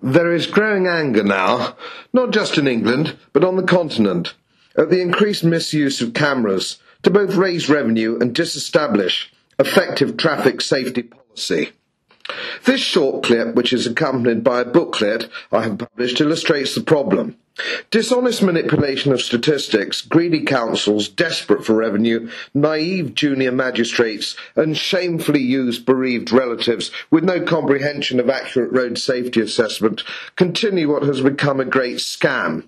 There is growing anger now, not just in England, but on the continent, at the increased misuse of cameras to both raise revenue and disestablish effective traffic safety policy. This short clip, which is accompanied by a booklet I have published, illustrates the problem. Dishonest manipulation of statistics, greedy councils desperate for revenue, naive junior magistrates and shamefully used bereaved relatives with no comprehension of accurate road safety assessment continue what has become a great scam.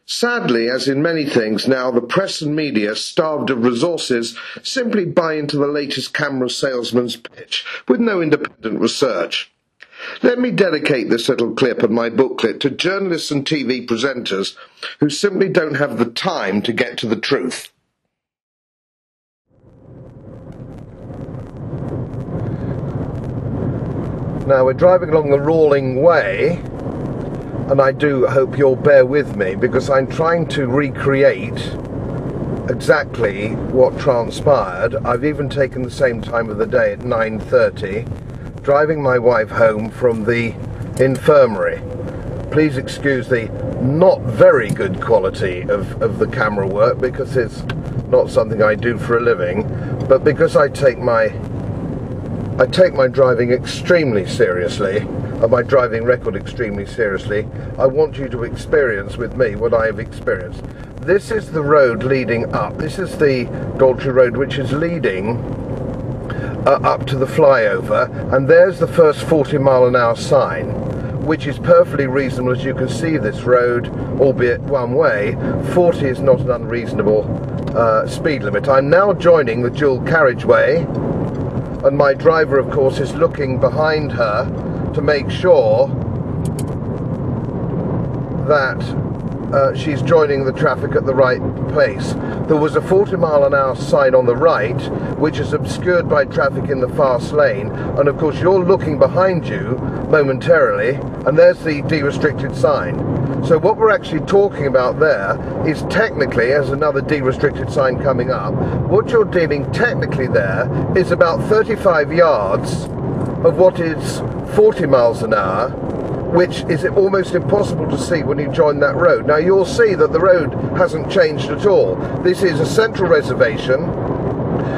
Sadly, as in many things now, the press and media, starved of resources, simply buy into the latest camera salesman's pitch with no independent research. Let me dedicate this little clip and my booklet to journalists and TV presenters who simply don't have the time to get to the truth. Now we're driving along the Rawling Way, and I do hope you'll bear with me because I'm trying to recreate exactly what transpired. I've even taken the same time of the day at 9:30, driving my wife home from the infirmary. Please excuse the not very good quality of the camera work because it's not something I do for a living, but because I take my driving extremely seriously, and my driving record extremely seriously, I want you to experience with me what I have experienced. This is the road leading up. This is the Godfrey road which is leading up to the flyover, and there's the first 40-mile-an-hour sign, which is perfectly reasonable. As you can see, this road, albeit one way, 40 is not an unreasonable speed limit. I'm now joining the dual carriageway, and my driver, of course, is looking behind her to make sure that she's joining the traffic at the right place. There was a 40-mile-an-hour sign on the right, which is obscured by traffic in the fast lane, and of course you're looking behind you momentarily, and there's the de-restricted sign. So what we're actually talking about there is technically, as another de-restricted sign coming up, what you're dealing technically there is about 35 yards of what is 40 miles an hour, which is almost impossible to see when you join that road. Now you'll see that the road hasn't changed at all. This is a central reservation,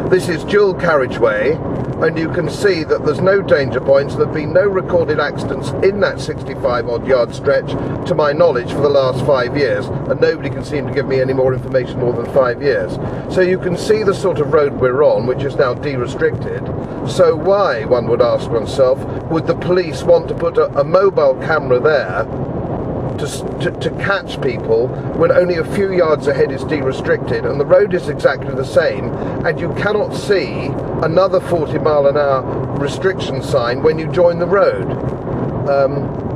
this is dual carriageway, and you can see that there's no danger points. There have been no recorded accidents in that 65-odd yard stretch, to my knowledge, for the last 5 years, and nobody can seem to give me any more information more than 5 years. So you can see the sort of road we're on, which is now de-restricted. So why, one would ask oneself, would the police want to put a mobile camera there to catch people when only a few yards ahead is de-restricted and the road is exactly the same, and you cannot see another 40-mile-an-hour restriction sign when you join the road?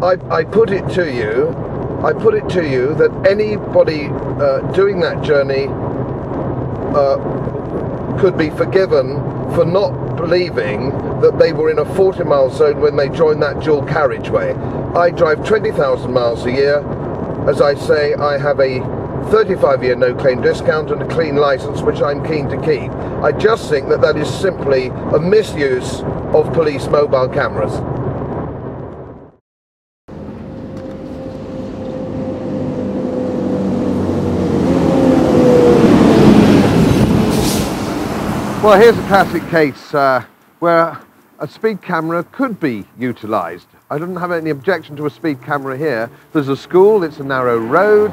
I put it to you that anybody doing that journey could be forgiven for not believing that they were in a 40-mile zone when they joined that dual carriageway. I drive 20,000 miles a year. As I say, I have a 35-year no-claim discount and a clean licence, which I'm keen to keep. I just think that that is simply a misuse of police mobile cameras. Well, here's a classic case where a speed camera could be utilised. I don't have any objection to a speed camera here. There's a school, it's a narrow road,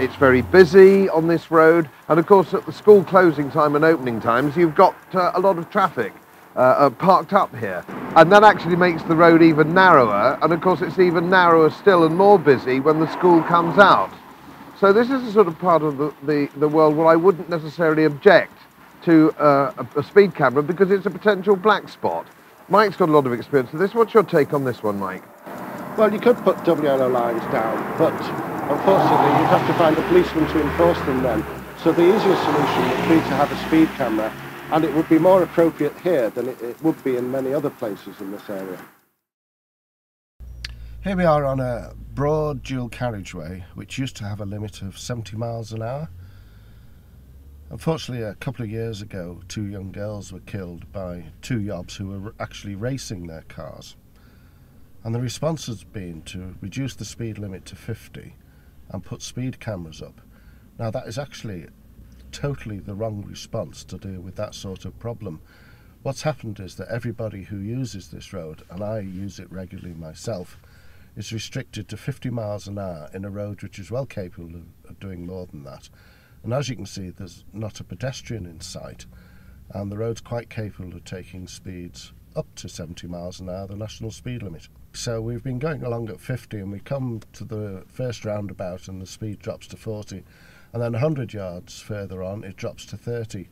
it's very busy on this road, and of course at the school closing time and opening times you've got a lot of traffic parked up here, and that actually makes the road even narrower, and of course it's even narrower still and more busy when the school comes out. So this is a sort of part of the world where I wouldn't necessarily object to a speed camera because it's a potential black spot. Mike's got a lot of experience with this. What's your take on this one, Mike? Well, you could put double yellow lines down, but unfortunately you'd have to find a policeman to enforce them then. So the easiest solution would be to have a speed camera, and it would be more appropriate here than it would be in many other places in this area. Here we are on a broad dual carriageway which used to have a limit of 70 miles an hour. Unfortunately, a couple of years ago, 2 young girls were killed by 2 yobs who were actually racing their cars. And the response has been to reduce the speed limit to 50 and put speed cameras up. Now that is actually totally the wrong response to deal with that sort of problem. What's happened is that everybody who uses this road, and I use it regularly myself, is restricted to 50 miles an hour in a road which is well capable of doing more than that. And as you can see, there's not a pedestrian in sight, and the road's quite capable of taking speeds up to 70 miles an hour, the national speed limit. So we've been going along at 50 and we come to the first roundabout and the speed drops to 40, and then 100 yards further on it drops to 30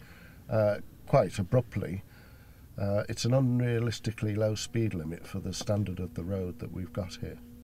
quite abruptly. It's an unrealistically low speed limit for the standard of the road that we've got here.